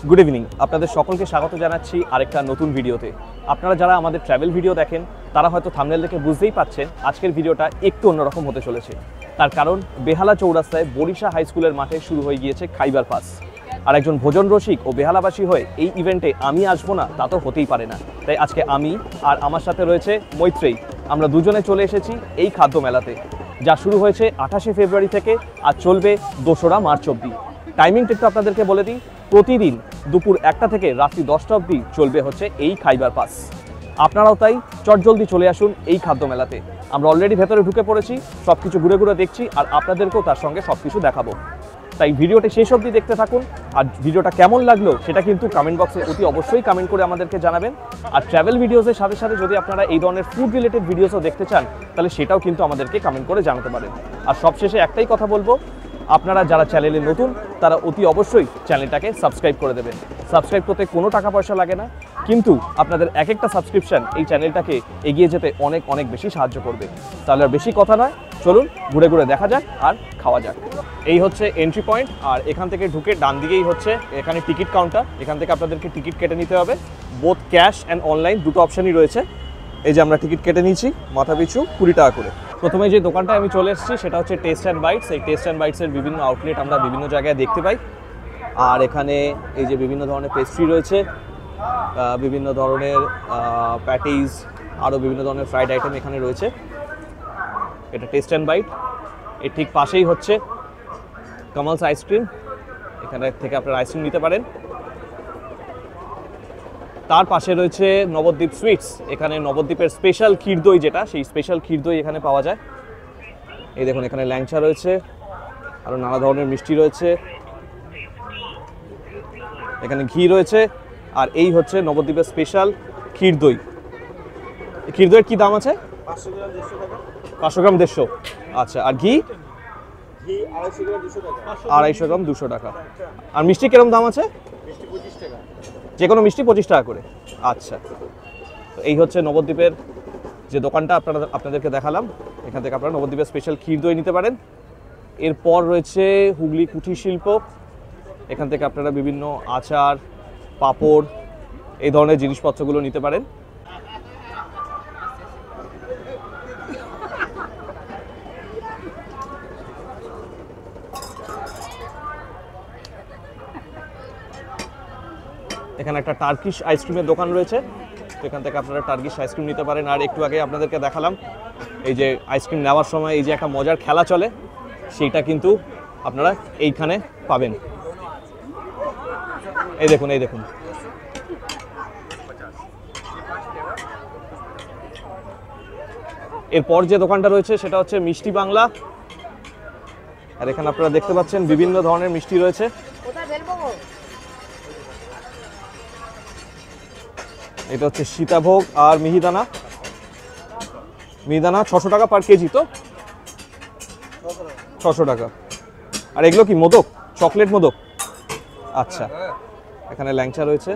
Good evening, আপনাদের সকলকে স্বাগত জানাচ্ছি আরেকটা নতুন ভিডিওতে। আপনারা যারা আমাদের ট্রাভেল ভিডিও দেখেন তারা হয়তো থাম্বনেল দেখে বুঝতেই পারছেন আজকের ভিডিওটা একটু অন্যরকম হতে চলেছে। তার কারণ বেহালা চৌরাস্তায় বরিশা হাই স্কুলের মাঠে শুরু হয়ে গিয়েছে খাইবার পাস। আর একজন ভোজন রসিক ও বেহালাবাসী হয়ে এই ইভেন্টে আমি আসবো না তা তো হতেই পারে না। তাই আজকে আমি আর আমার সাথে রয়েছে মৈত্রেয়ী, আমরা দুজনে চলে এসেছি এই খাদ্য মেলাতে, যা শুরু হয়েছে 28শে ফেব্রুয়ারি থেকে আর চলবে 2রা মার্চ অবধি। টাইমিংটা একটু আপনাদেরকে বলে দিই, প্রতিদিন দুপুর 1টা থেকে রাত্রি 10টা অবধি চলবে হচ্ছে এই খাইবার পাস। আপনারাও তাই চটজলদি চলে আসুন এই খাদ্য মেলাতে। আমরা অলরেডি ভেতরে ঢুকে পড়েছি, সব কিছু ঘুরে ঘুরে দেখছি আর আপনাদেরকেও তার সঙ্গে সব কিছু দেখাবো। তাই ভিডিওটা শেষ অবধি দেখতে থাকুন। আর ভিডিওটা কেমন লাগলো সেটা কিন্তু কমেন্ট বক্সে অতি অবশ্যই কমেন্ট করে আমাদেরকে জানাবেন। আর ট্রাভেল ভিডিওসের সাথে সাথে যদি আপনারা এই ধরনের ফুড রিলেটেড ভিডিওসও দেখতে চান তাহলে সেটাও কিন্তু আমাদেরকে কমেন্ট করে জানাতে পারেন। আর সবশেষে একটাই কথা বলবো, আপনারা যারা চ্যানেলে নতুন তারা অতি অবশ্যই চ্যানেলটাকে সাবস্ক্রাইব করে দেবেন। সাবস্ক্রাইব করতে কোনো টাকা পয়সা লাগে না, কিন্তু আপনাদের এক একটা সাবস্ক্রিপশন এই চ্যানেলটাকে এগিয়ে যেতে অনেক অনেক বেশি সাহায্য করবে। তাহলে আর বেশি কথা নয়, চলুন ঘুরে ঘুরে দেখা যাক আর খাওয়া যাক। এই হচ্ছে এন্ট্রি পয়েন্ট, আর এখান থেকে ঢুকে ডান দিকেই হচ্ছে এখানে টিকিট কাউন্টার। এখান থেকে আপনাদেরকে টিকিট কেটে নিতে হবে, বোথ ক্যাশ অ্যান্ড অনলাইন দুটো অপশানই রয়েছে। এই যে আমরা টিকিট কেটে নিয়েছি মাথা পিছু 20 টাকা করে। প্রথমে যে দোকানটায় আমি চলে এসেছি সেটা হচ্ছে টেস্ট অ্যান্ড বাইটস। এই টেস্ট অ্যান্ড বাইটসের বিভিন্ন আউটলেট আমরা বিভিন্ন জায়গায় দেখতে পাই। আর এখানে এই যে বিভিন্ন ধরনের পেস্ট্রি রয়েছে, বিভিন্ন ধরনের প্যাটিস, আরও বিভিন্ন ধরনের ফ্রাইড আইটেম এখানে রয়েছে। এটা টেস্ট অ্যান্ড বাইট। এর ঠিক পাশেই হচ্ছে কামালস আইসক্রিম, এখানে থেকে আপনারা আইসক্রিম নিতে পারেন। তার পাশে রয়েছে নবদ্বীপ সুইটস, এখানে নবদ্বীপের স্পেশাল ক্ষীর দই, যেটা সেই স্পেশাল ক্ষীর দই এখানে পাওয়া যায়। এই দেখুন এখানে ল্যাংচা রয়েছে, আরও নানা ধরনের মিষ্টি রয়েছে, এখানে ঘি রয়েছে। আর এই হচ্ছে নবদ্বীপের স্পেশাল ক্ষীর দই। ক্ষীর দইয়ের কী দাম আছে? 500 গ্রাম 150। আচ্ছা, আর ঘি 250 গ্রাম 200 টাকা। আর মিষ্টি কিরকম দাম আছে? যে কোনো মিষ্টি 25 টাকা করে। আচ্ছা, তো এই হচ্ছে নবদ্বীপের যে দোকানটা আপনাদেরকে দেখালাম। এখান থেকে আপনারা নবদ্বীপের স্পেশাল ক্ষীর দই নিতে পারেন। এরপর রয়েছে হুগলি কুঠির শিল্প, এখান থেকে আপনারা বিভিন্ন আচার, পাঁপড়, এই ধরনের জিনিসপত্রগুলো নিতে পারেন। এখানে একটা টার্কিশ আইসক্রিমের দোকান রয়েছে, তো এখান থেকে আপনারা টার্কিশ আইসক্রিম নিতে পারেন। আর একটু আগে আপনাদেরকে দেখালাম এই যে আইসক্রিম নেওয়ার সময় এই যে একটা মজার খেলা চলে, সেইটা কিন্তু আপনারা এইখানে পাবেন। এই দেখুন, এই দেখুন। এরপর যে দোকানটা রয়েছে সেটা হচ্ছে মিষ্টি বাংলা। আর এখানে আপনারা দেখতে পাচ্ছেন বিভিন্ন ধরনের মিষ্টি রয়েছে। এটা হচ্ছে সীতাভোগ আর মিহিদানা। মিহিদানা 600 টাকা পার কেজি, তো 600 টাকা। আর এগুলো কি মোদক, চকলেট মোদক? আচ্ছা, এখানে ল্যাংচা রয়েছে,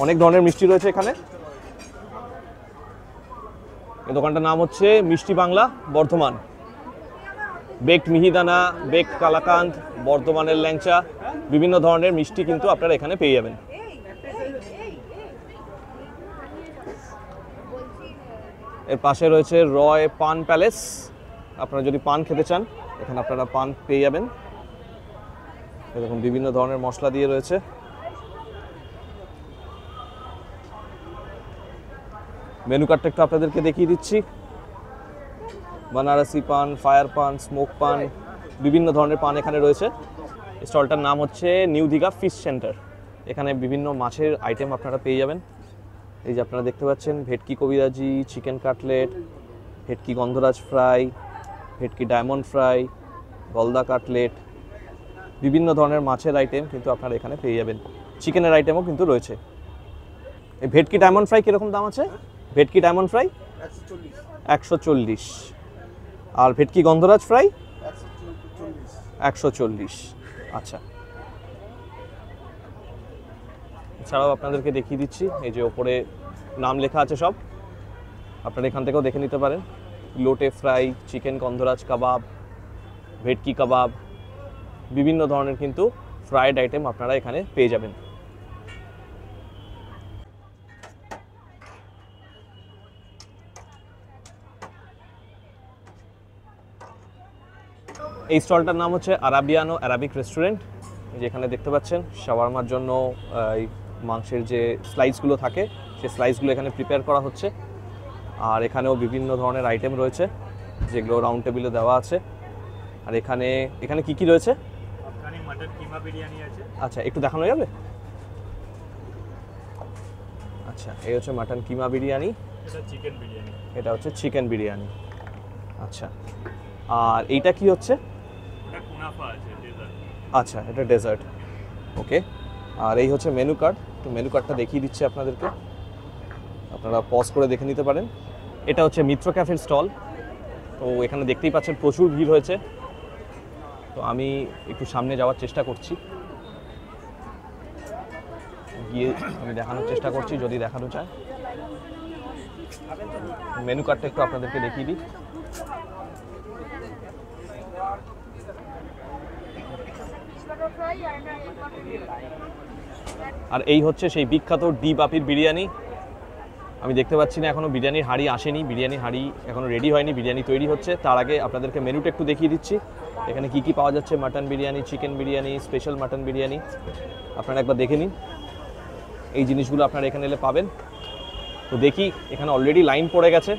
অনেক ধরনের মিষ্টি রয়েছে এখানে। এই দোকানটার নাম হচ্ছে মিষ্টি বাংলা বর্ধমান। বেকড মিহিদানা, বেকড কালাকান্দ, বর্ধমানের ল্যাংচা, বিভিন্ন ধরনের মিষ্টি কিন্তু আপনারা এখানে পেয়ে যাবেন। এর পাশে রয়েছে রয় পান প্যালেস। আপনারা যদি পান খেতে চান এখানে আপনারা পান পেয়ে যাবেন। এরকম বিভিন্ন ধরনের মশলা দিয়ে রয়েছে। মেনু কার্ডটা একটু আপনাদেরকে দেখিয়ে দিচ্ছি। বানারসি পান, ফায়ার পান, স্মোক পান, বিভিন্ন ধরনের পান এখানে রয়েছে। স্টলটার নাম হচ্ছে নিউ দীঘা ফিশ সেন্টার। এখানে বিভিন্ন মাছের আইটেম আপনারা পেয়ে যাবেন। এই যে আপনারা দেখতে পাচ্ছেন ভেটকি কবিরাজি, চিকেন কাটলেট, ভেটকি গন্ধরাজ ফ্রাই, ভেটকি ডায়মন্ড ফ্রাই, গলদা কাটলেট, বিভিন্ন ধরনের মাছের আইটেম কিন্তু আপনারা এখানে পেয়ে যাবেন। চিকেনের আইটেমও কিন্তু রয়েছে। এই ভেটকি ডায়মন্ড ফ্রাই কীরকম দাম আছে? ভেটকি ডায়মন্ড ফ্রাই 140। আর ভেটকি গন্ধরাজ ফ্রাই 140। আচ্ছা, এছাড়াও আপনাদেরকে দেখিয়ে দিচ্ছি এই যে ওপরে নাম লেখা আছে সব, আপনারা এখান থেকেও দেখে নিতে পারেন। লোটে ফ্রাই, চিকেন গন্ধরাজ কাবাব, ভেটকি কাবাব, বিভিন্ন ধরনের কিন্তু ফ্রাইড আইটেম আপনারা এখানে পেয়ে যাবেন। এই স্টলটার নাম হচ্ছে আরাবিয়ানো অ্যারাবিক রেস্টুরেন্ট। যেখানে দেখতে পাচ্ছেন শাওয়ারমার জন্য এই মাংসের যে স্লাইসগুলো থাকে সেই স্লাইসগুলো এখানে প্রিপেয়ার করা হচ্ছে। আর এখানেও বিভিন্ন ধরনের আইটেম রয়েছে যেগুলো রাউন্ড টেবিলে দেওয়া আছে। আর এখানে এখানে কি কি রয়েছে? আফগানি মাটন কিমা বিরিয়ানি আছে। আচ্ছা, একটু দেখানো যাবে? আচ্ছা, এই হচ্ছে মাটন কিমা বিরিয়ানি, এটা চিকেন বিরিয়ানি, এটা হচ্ছে চিকেন বিরিয়ানি। আচ্ছা, আর এইটা কি হচ্ছে? এটা কুনাফা আছে, ডেজার্ট। আচ্ছা, এটা ডেজার্ট। ওকে। আর এই হচ্ছে মেনু কার্ড। তো মেনু কার্ডটা দেখিয়ে দিচ্ছি আপনাদেরকে, আপনারা পজ করে দেখে নিতে পারেন। এটা হচ্ছে মিত্র ক্যাফের স্টল। তো এখানে দেখতেই পাচ্ছেন প্রচুর ভিড় হয়েছে। তো আমি একটু সামনে যাওয়ার চেষ্টা করছি, গিয়ে আমি দেখানোর চেষ্টা করছি যদি দেখানো চায়। মেনু কার্ডটা একটু আপনাদেরকে দেখিয়ে দিই। আর এই হচ্ছে সেই বিখ্যাত ডি বাপির বিরিয়ানি। আমি দেখতে পাচ্ছি না এখনো বিরিয়ানির হাঁড়ি আসেনি, বিরিয়ানির হাঁড়ি এখনো রেডি হয়নি, বিরিয়ানি তৈরি হচ্ছে। তার আগে আপনাদেরকে মেনুটা একটু দেখিয়ে দিচ্ছি। এখানে কি কি পাওয়া যাচ্ছে, mutton biryani, chicken biryani, special mutton biryani. আপনারা একবার দেখে নিন, এই জিনিসগুলো আপনারা এখানে এলে পাবেন। তো দেখি, এখানে অলরেডি লাইন পড়ে গেছে,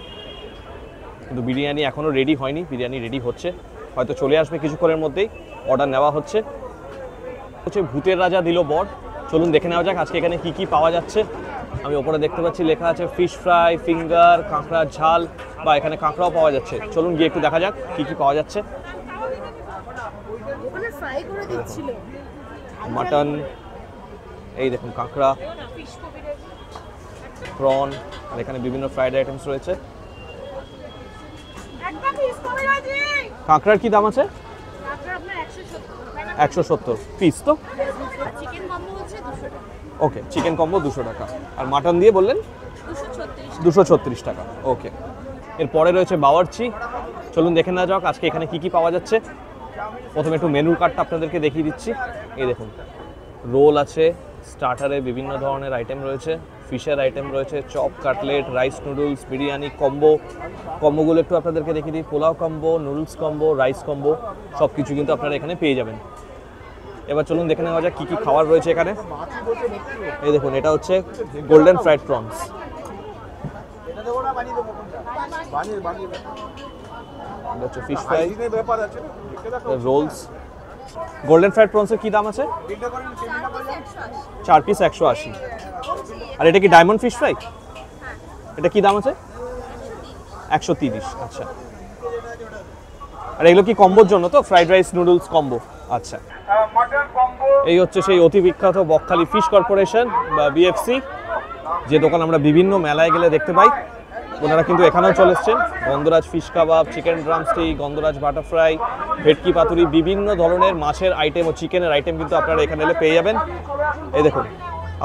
কিন্তু বিরিয়ানি এখনও রেডি হয়নি। বিরিয়ানি রেডি হচ্ছে, হয়তো চলে আসবে কিছুক্ষণের মধ্যেই। অর্ডার নেওয়া হচ্ছে। ভূতের রাজা দিল বর। চলুন দেখে নেওয়া যাক আজকে এখানে কি কি পাওয়া যাচ্ছে। আমি ওপরে দেখতে পাচ্ছি লেখা আছে ফিশ ফ্রাই, ফিঙ্গার, কাঁকড়ার ঝাল, বা এখানে কাঁকড়াও পাওয়া যাচ্ছে। চলুন গিয়ে একটু দেখা যাক কি কি পাওয়া যাচ্ছে। মাটন, এই দেখুন কাঁকড়া, প্রন, আর এখানে বিভিন্ন ফ্রাইড আইটেমস রয়েছে। কাঁকড়ার কি দাম আছে? 170 পিস। তো ওকে, চিকেন কম্বো 200 টাকা। আর মাটন দিয়ে বললেন 236 টাকা। ওকে। এরপরে রয়েছে বাওয়ার্চি। চলুন দেখে নেওয়া যাক আজকে এখানে কি কি পাওয়া যাচ্ছে। প্রথমে একটু মেনুর কার্ডটা আপনাদেরকে দেখিয়ে দিচ্ছি। এই দেখুন, রোল আছে, স্টার্টারে বিভিন্ন ধরনের আইটেম রয়েছে, ফিশের আইটেম রয়েছে, chop, cutlet, rice noodles, biryani combo. কম্বোগুলো একটু আপনাদেরকে দেখিয়ে দিই। Pulao combo, noodles combo, rice combo, সব কিছু কিন্তু আপনারা এখানে পেয়ে যাবেন। এবার চলুন দেখে নেওয়া যাক কী কী খাবার রয়েছে এখানে। এই দেখুন, এটা হচ্ছে গোল্ডেন ফ্রাইড প্রনস। এটা হচ্ছে fish fry, rolls. Golden fried প্রনসের কী দাম আছে? 4 পিস 180। আর এটা কি ডায়মন্ড ফিশ ফ্রাই? এটা কি দাম আছে? 130। আচ্ছা। আর এগুলো কি কম্বোর জন্য তো? Fried rice noodles combo. আচ্ছা। এই হচ্ছে সেই অতি বিখ্যাত বকখালি ফিশ কর্পোরেশন বা বিএফসি, যে দোকান আমরা বিভিন্ন মেলায় গেলে দেখতে পাই। ওনারা কিন্তু এখানেও চলে এসছেন। গন্ধরাজ ফিশ কাবাব, চিকেন ড্রামস্টিক, গন্ধরাজ বাটারফ্রাই, ভেটকি পাতুরি, বিভিন্ন ধরনের মাছের আইটেম ও চিকেনের আইটেম কিন্তু আপনারা এখানে এলে পেয়ে যাবেন। এই দেখুন,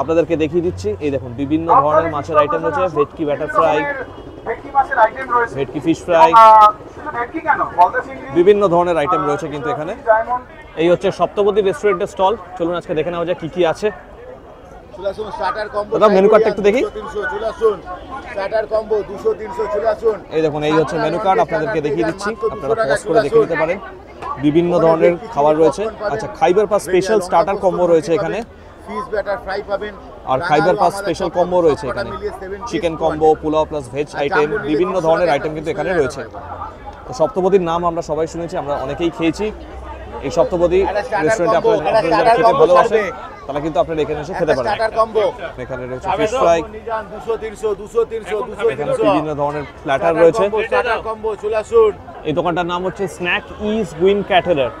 আপনাদেরকে দেখিয়ে দিচ্ছি। এই দেখুন, বিভিন্ন ধরনের মাছের আইটেম রয়েছে। ভেটকি বাটারফ্রাই, ভেটকি ফিশ ফ্রাই, বিভিন্ন ধরনের আইটেম রয়েছে কিন্তু এখানে। এই হচ্ছে সপ্তপদী রেস্টুরেন্টের স্টল। চলুন আজকে দেখে নেওয়া যায় কি কি আছে। দাদা মেনু কার্ডটা একটু দেখি। এই দেখুন, এই হচ্ছে মেনু কার্ড, আপনাদেরকে দেখিয়ে দিচ্ছি, আপনারা পজ করে দেখে নিতে পারেন। বিভিন্ন ধরনের খাবার রয়েছে। আচ্ছা, খাইবার পাস স্পেশাল স্টার্টার কম্বো রয়েছে এখানে, আর খাইবার পাস স্পেশাল কম্বো রয়েছে এখানে। Chicken combo, pulao plus veg item, বিভিন্ন ধরনের আইটেম কিন্তু এখানে রয়েছে। তো সপ্তপদীর নাম আমরা সবাই শুনেছি, আমরা অনেকেই খেয়েছি। এই সপ্তপদী রেস্টুরেন্টে আপনারা যারা খেতে ভালোবাসেন তারা কিন্তু আপনারা এখানে এসে খেতে পারেন। এখানে রয়েছে ফিশ ফ্রাই, এখানে বিভিন্ন ধরনের প্ল্যাটার রয়েছে। এই দোকানটার নাম হচ্ছে স্ন্যাক ইজ উইন ক্যাটারার।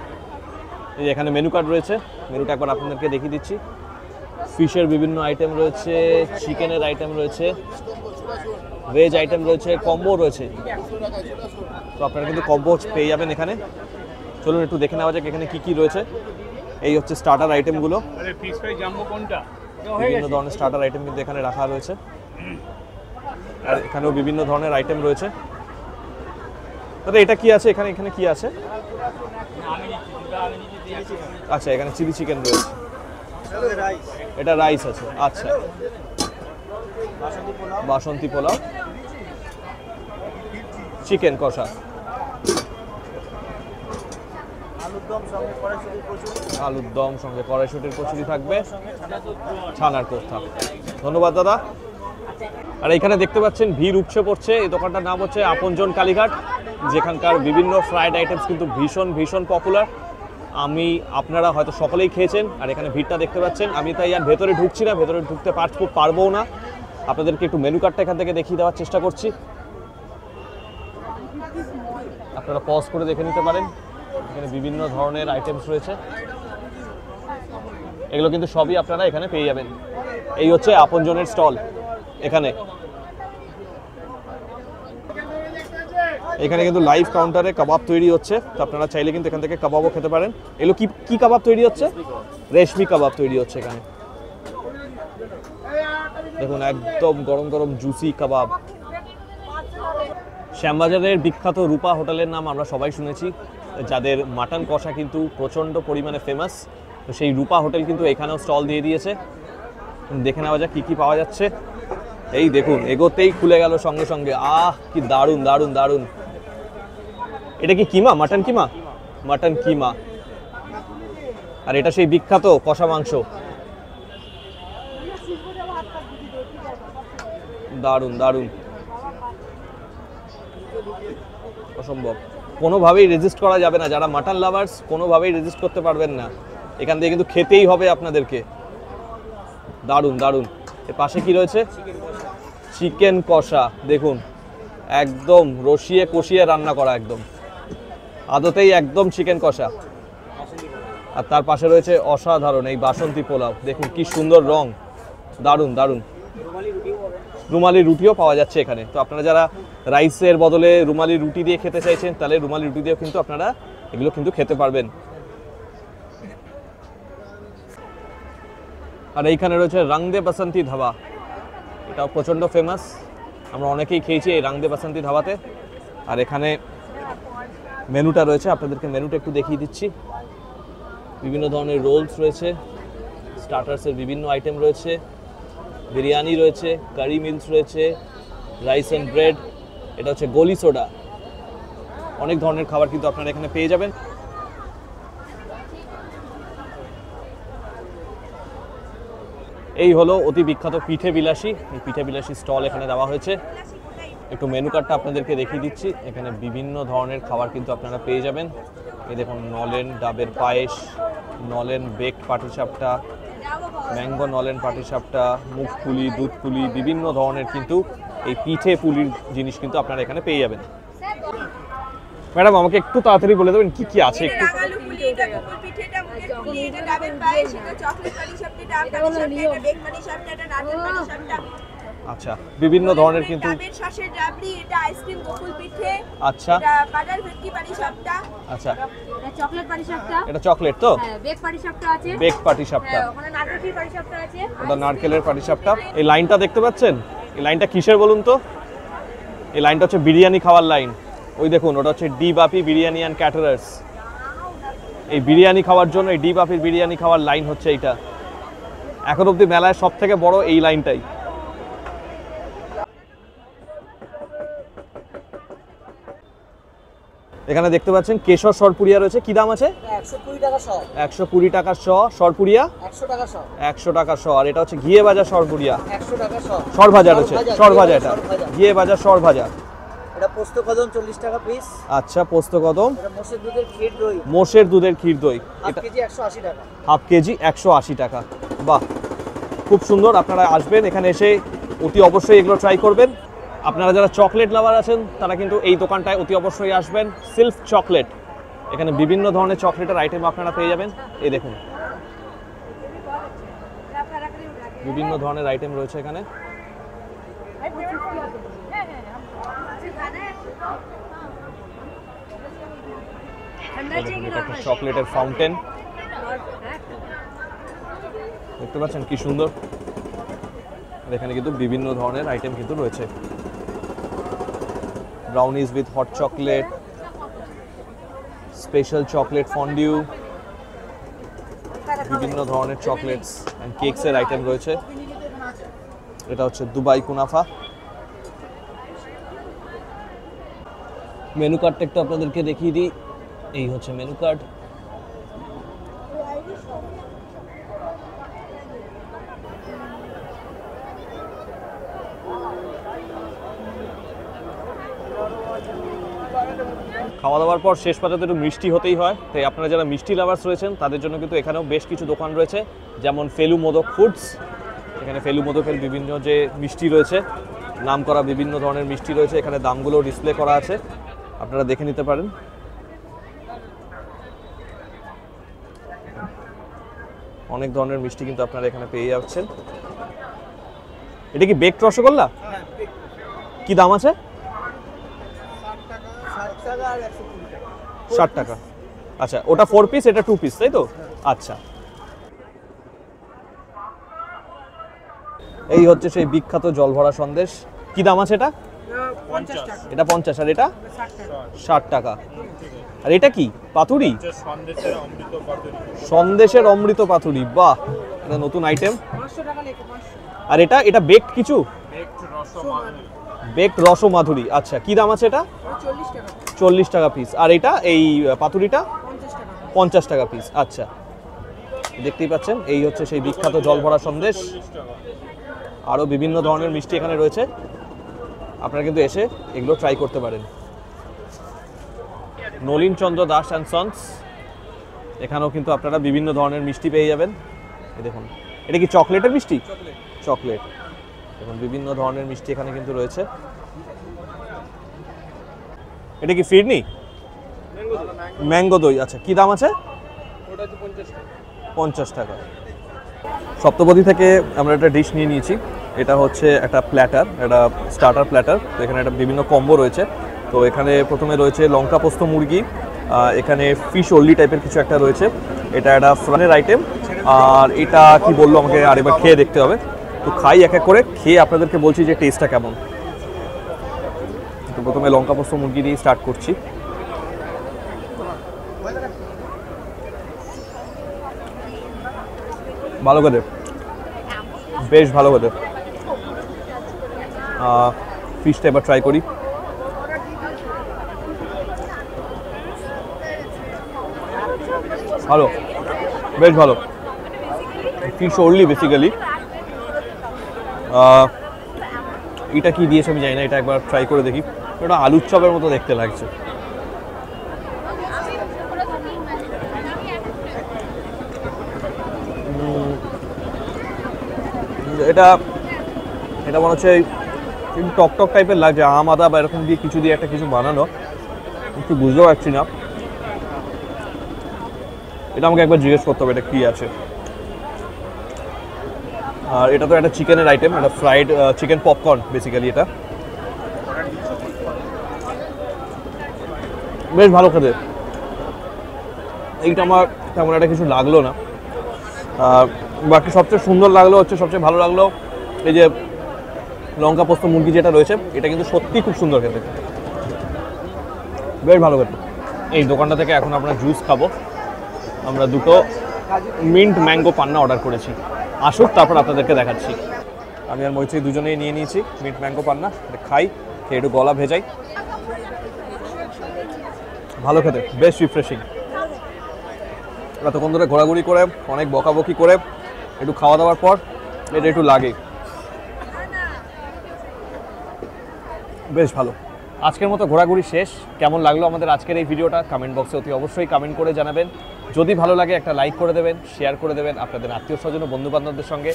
এই এখানে মেনু কার্ড রয়েছে, মেনুটা একবার আপনাদেরকে দেখিয়ে দিচ্ছি। ফিশের বিভিন্ন আইটেম রয়েছে, চিকেনের আইটেম রয়েছে, ভেজ আইটেম রয়েছে, কম্বো রয়েছে। তো আপনারা কিন্তু কম্বো পেয়ে যাবেন এখানে। চলুন একটু দেখে নেওয়া যাক এখানে কি কি রয়েছে। এই হচ্ছে স্টার্টার আইটেমগুলো, বিভিন্ন ধরনের স্টার্টার আইটেম কিন্তু এখানে রাখা রয়েছে। আর এখানেও বিভিন্ন ধরনের আইটেম রয়েছে। দাদা এটা কি আছে এখানে? এখানে কি আছে? আচ্ছা, এখানে চিলি চিকেন রয়েছে। এটা রাইস আছে, আচ্ছা। বাসন্তী পোলাও, চিকেন কষা, আলুর দম সঙ্গে কড়াইশুটির কচুরি থাকবে, ছানার কোফতা। ধন্যবাদ দাদা। আর এখানে দেখতে পাচ্ছেন ভিড় উপচে পড়ছে। এই দোকানটার নাম হচ্ছে আপনজন কালীঘাট, যেখানকার বিভিন্ন ফ্রাইড আইটেমস কিন্তু ভীষণ ভীষণ পপুলার। আপনারা হয়তো সকলেই খেয়েছেন। আর এখানে ভিড়টা দেখতে পাচ্ছেন, আমি তাই আর ভেতরে ঢুকছি না, ভেতরে ঢুকতে পারবো না। আপনাদেরকে একটু মেনু কার্ডটা এখান থেকে দেখিয়ে দেওয়ার চেষ্টা করছি, আপনারা পজ করে দেখে নিতে পারেন। এখানে বিভিন্ন ধরনের আইটেমস রয়েছে, এগুলো কিন্তু সবই আপনারা এখানে পেয়ে যাবেন। এই হচ্ছে আপনজনের স্টল। এখানে কিন্তু লাইভ কাউন্টারে কাবাব তৈরি হচ্ছে, তো আপনারা চাইলে কিন্তু এখান থেকে কাবাবও খেতে পারেন। এগুলো কি কাবাব তৈরি হচ্ছে? রেশমি কাবাব তৈরি হচ্ছে এখানে। দেখুন একদম গরম গরম জুসি কাবাব। শ্যামবাজারের বিখ্যাত রূপা হোটেলের নাম আমরা সবাই শুনেছি, যাদের মাটন কষা কিন্তু প্রচণ্ড পরিমাণে ফেমাস। তো সেই রূপা হোটেল কিন্তু এখানেও স্টল দিয়ে দিয়েছে। দেখে নেওয়া যাক কী কী পাওয়া যাচ্ছে। এই দেখুন, এগোতেই খুলে গেল সঙ্গে সঙ্গে। কি দারুণ দারুণ দারুণ! এটা কি কিমা? মাটন কিমা? মাটন কিমা। আর এটা সেই বিখ্যাত কষা মাংস। দারুণ দারুণ, অসম্ভব। কোনোভাবেই রেজিস্ট করা যাবে না। যারা মাটন লাভার্স কোনোভাবেই রেজিস্ট করতে পারবেন না। এখান থেকে কিন্তু খেতেই হবে আপনাদেরকে। দারুণ দারুণ। এর পাশে কি রয়েছে? চিকেন কষা। দেখুন একদম রসিয়ে কষিয়ে রান্না করা, একদম আদতেই একদম চিকেন কষা। আর তার পাশে রয়েছে অসাধারণ এই বাসন্তী পোলাও। দেখুন কি সুন্দর রং, দারুণ দারুণ। রুমালি রুটিও পাওয়া যাচ্ছে এখানে। তো আপনারা যারা রাইসের বদলে রুমালি রুটি দিয়ে খেতে চাইছেন, তাহলে রুমালি রুটি দিয়েও কিন্তু আপনারা এগুলো কিন্তু খেতে পারবেন। আর এইখানে রয়েছে রং দে বাসন্তী ধাবা। এটাও প্রচণ্ড ফেমাস, আমরা অনেকেই খেয়েছি এই রং দে বাসন্তী ধাবাতে। আর এখানে মেনুটা রয়েছে, আপনাদেরকে মেনুটা একটু দেখিয়ে দিচ্ছি। বিভিন্ন ধরনের রোলস রয়েছে, স্টার্টার্সের বিভিন্ন আইটেম রয়েছে, বিরিয়ানি রয়েছে, কারি মিলস রয়েছে, রাইস অ্যান্ড ব্রেড। এটা হচ্ছে গলি সোডা। অনেক ধরনের খাবার কিন্তু আপনারা এখানে পেয়ে যাবেন। এই হলো অতি বিখ্যাত পিঠে বিলাসী। এই পিঠে বিলাসী স্টল এখানে দেওয়া হয়েছে। একটু মেনু কার্ডটা আপনাদেরকে দেখিয়ে দিচ্ছি। এখানে বিভিন্ন ধরনের খাবার কিন্তু আপনারা পেয়ে যাবেন। এই দেখুন, নলেন ডাবের পায়েস, নলেন বেক পাটিসাপটা, ম্যাঙ্গো নলেন পাটিসাপটা, মুখ পুলি, দুধ পুলি, বিভিন্ন ধরনের কিন্তু এই পিঠে পুলির জিনিস কিন্তু আপনারা এখানে পেয়ে যাবেন। ম্যাডাম আমাকে একটু তাড়াতাড়ি বলে দেবেন কি কি আছে একটু। আচ্ছা, বিভিন্ন ধরনের কিন্তু আচ্ছা আচ্ছা, চকলেট পাটিসাপটা, এটা চকলেট তো? হ্যাঁ, বেক পাটিসাপটা আছে, বেক পাটিসাপটা, ওখানে নারকেলের পাটিসাপটা আছে, ওটা নারকেলের পাটিসাপটা। এই লাইনটা দেখতে পাচ্ছেন? এই লাইনটা কিসের বলুন তো? এই লাইনটা হচ্ছে বিরিয়ানি খাওয়ার লাইন। ওই দেখুন, ওটা হচ্ছে D Bapi biryani and caterers. এই বিরিয়ানি খাওয়ার জন্য এই ডি বাপির বিরিয়ানি খাওয়ার লাইন হচ্ছে এইটা। এখন অবধি মেলায় সব থেকে বড় এই লাইনটাই। এখানে দেখতে পাচ্ছেন কেশর সরপুরিয়া রয়েছে। কি দাম আছে? 120 টাকা শ। 120 টাকা শ সরপুরিয়া, 100 টাকা শ। 100 টাকা শ। আর এটা হচ্ছে ঘিয়ে ভাজা সরপুরিয়া, 100 টাকা শ। সর ভাজা রয়েছে, সর ভাজা। এটা ঘিয়ে ভাজা সর ভাজা। এটা পোস্ত কদম 40 টাকা পিস। আচ্ছা, পোস্ত কদম। এটা মোষের দুধের ক্ষীর দই। মোষের দুধের ক্ষীর দই, হাফ এটা কেজি 180 টাকা। হাফ কেজি 180 টাকা। বাহ, খুব সুন্দর। আপনারা আসবেন এখানে, এসে অতি অবশ্যই এগুলো ট্রাই করবেন। আপনারা যারা চকলেট লাভার আছেন তারা কিন্তু এই দোকানটায় অতি অবশ্যই আসবেন। সিল্ক চকলেট, এখানে বিভিন্ন ধরনের চকলেটের আইটেম আপনারা পেয়ে যাবেন। এই দেখুন, বিভিন্ন ধরনের আইটেম রয়েছে এখানে। চকলেটের ফাউন্টেন দেখতে পাচ্ছেন কি সুন্দর। এখানে কিন্তু বিভিন্ন ধরনের আইটেম কিন্তু রয়েছে। Brownies with hot chocolate, special chocolate fondue, বিভিন্ন ধরনের চকলেটস অ্যান্ড কেকসের আইটেম রয়েছে। এটা হচ্ছে দুবাই কুনাফা। মেনু কার্ডটা একটু আপনাদেরকে দেখিয়ে দিই। এই হচ্ছে মেনু কার্ড। খাওয়া দাওয়ার পর শেষ পর্যন্ত একটু মিষ্টি হতেই হয়, তাই আপনারা যারা মিষ্টি লাভার্স রয়েছেন তাদের জন্য কিন্তু এখানেও বেশ কিছু দোকান রয়েছে, যেমন ফেলু মোদক ফুডস। এখানে ফেলু মোদকের বিভিন্ন যে মিষ্টি রয়েছে, নাম করা বিভিন্ন ধরনের মিষ্টি রয়েছে, এখানে দামগুলো ডিসপ্লে করা আছে, আপনারা দেখে নিতে পারেন। অনেক ধরনের মিষ্টি কিন্তু আপনারা এখানে পেয়ে যাচ্ছেন। এটা কি বেকড রসগোল্লা? কি দাম আছে? 60 টাকা। আচ্ছা, ওটা 4 পিস, এটা 2 পিস, তাই তো? আচ্ছা, এই হচ্ছে সেই বিখ্যাত জল ভরা সন্দেশ। কি দাম আছে এটা? 50 এটা 50, আর এটা 60 টাকা। আর এটা কি পাতুরি? সন্দেশের অমৃত পাতুরি। সন্দেশের অমৃত পাতুরি, বাহ, এটা নতুন আইটেম। আর এটা এটা বেকড কিছু? বেকড রসমাধুরী। আচ্ছা, কি দাম আছে এটা? 40 টাকা পিস। আর এটা এই পাতুরিটা 50 টাকা পিস। আচ্ছা, দেখতেই পাচ্ছেন এই হচ্ছে সেই বিখ্যাত জল ভরা সন্দেশ। আরও বিভিন্ন ধরনের মিষ্টি এখানে রয়েছে, আপনারা কিন্তু এসে এগুলো ট্রাই করতে পারেন। নলিন চন্দ্র দাস অ্যান্ড সন্স, এখানেও কিন্তু আপনারা বিভিন্ন ধরনের মিষ্টি পেয়ে যাবেন। এই দেখুন, এটা কি চকলেটের মিষ্টি? চকলেট। দেখুন বিভিন্ন ধরনের মিষ্টি এখানে কিন্তু রয়েছে। এটা কি ফিরনি? ম্যাঙ্গো দই। আচ্ছা, কি দাম আছে? 50 টাকা। সপ্তপদী থেকে আমরা একটা ডিশ নিয়ে নিয়েছি। এটা হচ্ছে একটা প্ল্যাটার, একটা স্টার্টার প্ল্যাটার। তো এখানে একটা বিভিন্ন কম্বো রয়েছে। তো এখানে প্রথমে রয়েছে লঙ্কা পোস্ত মুরগি, এখানে ফিশ ওনলি টাইপের কিছু একটা রয়েছে, এটা একটা ফ্রানের আইটেম। আর এটা কি বললো আমাকে আরেকবার খেয়ে দেখতে হবে। তো খাই এক এক করে, খেয়ে আপনাদেরকে বলছি যে টেস্টটা কেমন। তো প্রথমে লঙ্কা পোস্ত মুরগি দিয়ে স্টার্ট করছি। ভালো করে, বেশ ভালো করে। ফিশটা এবার ট্রাই করি। ভালো, বেশ ভালো। Fish only basically. এটা কি দিয়েছে আমি জানি না, এটা একবার ট্রাই করে দেখি। এটা আলুর চপের মতো দেখতে লাগছে। এটা এটা মনে হচ্ছে একটু টক টক টাইপের লাগছে, আম আদা বা এরকম দিয়ে কিছু দিয়ে একটা কিছু বানানো, একটু বুঝতেও পারছি না। এটা আমাকে একবার জিজ্ঞেস করতে হবে এটা কি আছে। আর এটা তো একটা চিকেনের আইটেম, এটা ফ্রাইড চিকেন পপকর্ন বেসিক্যালি। এটা বেশ ভালো খেতে। এইটা আমার তেমন একটা কিছু লাগলো না। বাকি সবচেয়ে সুন্দর লাগলো হচ্ছে, সবচেয়ে ভালো লাগলো এই যে লঙ্কা পোস্ত মুরগি যেটা রয়েছে, এটা কিন্তু সত্যি খুব সুন্দর খেতে, বেশ ভালো খেতে। এই দোকানটা থেকে এখন আমরা জুস খাবো। আমরা দুটো মিন্ট ম্যাঙ্গো পান্না অর্ডার করেছি, আসুক তারপর আপনাদেরকে দেখাচ্ছি। আমি আর মৈত্রী দুজনেই নিয়ে নিয়েছি মিন্ট ম্যাঙ্গো পান্না। খাই, খেয়ে একটু গলা ভেজাই। ভালো খেতে, বেশ রিফ্রেশিং। এতক্ষণ ধরে ঘোরাঘুরি করে, অনেক বকাবকি করে, একটু খাওয়া দাওয়ার পর এটা একটু লাগে, বেশ ভালো। আজকের মতো ঘোরাঘুরি শেষ। কেমন লাগলো আমাদের আজকের এই ভিডিওটা কমেন্ট বক্সে অতি অবশ্যই কমেন্ট করে জানাবেন। যদি ভালো লাগে একটা লাইক করে দেবেন, শেয়ার করে দেবেন আপনাদের আত্মীয় স্বজন ও বন্ধুবান্ধবদের সঙ্গে।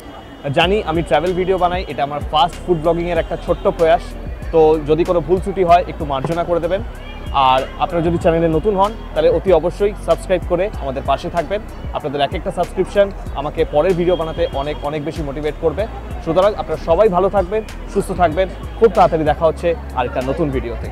জানি আমি ট্রাভেল ভিডিও বানাই, এটা আমার ফার্স্ট ফুড ব্লগিংয়ের একটা ছোট্ট প্রয়াস। তো যদি কোনো ভুল ত্রুটি হয় একটু মার্জনা করে দেবেন। আর আপনারা যদি চ্যানেলে নতুন হন তাহলে অতি অবশ্যই সাবস্ক্রাইব করে আমাদের পাশে থাকবেন। আপনাদের এক একটা সাবস্ক্রিপশন আমাকে পরের ভিডিও বানাতে অনেক অনেক বেশি মোটিভেট করবে। সুতরাং আপনারা সবাই ভালো থাকবেন, সুস্থ থাকবেন। খুব তাড়াতাড়ি দেখা হচ্ছে আরেকটা নতুন ভিডিওতে।